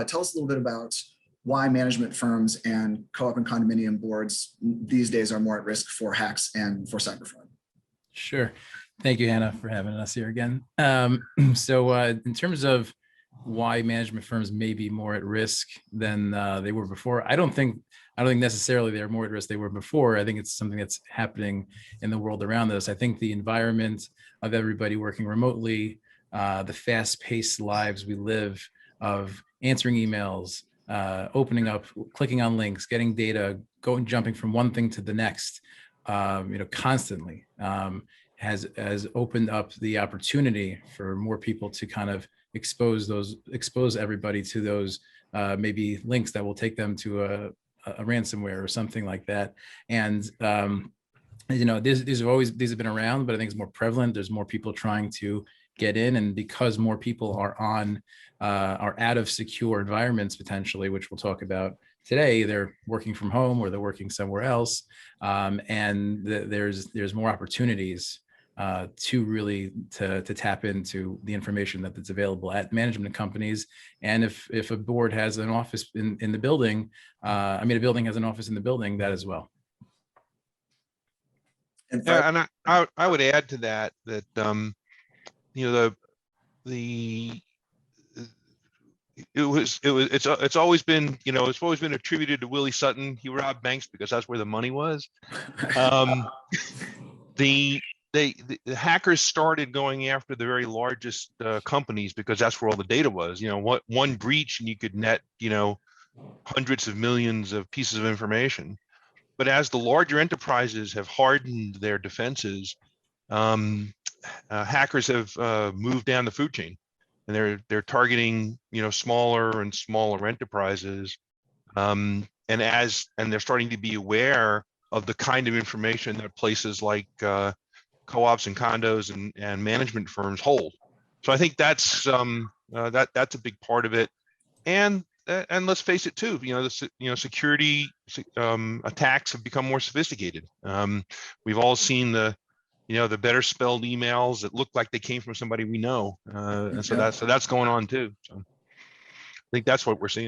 Tell us a little bit about why management firms and co-op and condominium boards these days are more at risk for hacks and for cyber fraud. Sure. Thank you, Hannah, for having us here again. So in terms of why management firms may be more at risk than they were before, I don't think necessarily they're more at risk they were before. I think it's something that's happening in the world around us. I think the environment of everybody working remotely, the fast-paced lives we live of answering emails, opening up, clicking on links, getting data, jumping from one thing to the next, constantly, has opened up the opportunity for more people to kind of expose everybody to those maybe links that will take them to a ransomware or something like that. And these have been around, but I think it's more prevalent. There's more people trying to get in, and because more people are out of secure environments potentially, which we'll talk about today, they're working from home or they're working somewhere else, and there's more opportunities to really to tap into the information that's available at management companies. And if a board has an office in the building, a building has an office in the building, that as well. And I would add to that it's always been attributed to Willie Sutton. He robbed banks because that's where the money was. The hackers started going after the very largest companies because that's where all the data was. One breach and you could net hundreds of millions of pieces of information. But as the larger enterprises have hardened their defenses, hackers have moved down the food chain, and they're targeting smaller and smaller enterprises, and they're starting to be aware of the kind of information that places like co-ops and condos and management firms hold. So I think that's that's a big part of it. And let's face it too, security attacks have become more sophisticated. We've all seen the better spelled emails that look like they came from somebody we know, and so that's going on too. So I think that's what we're seeing.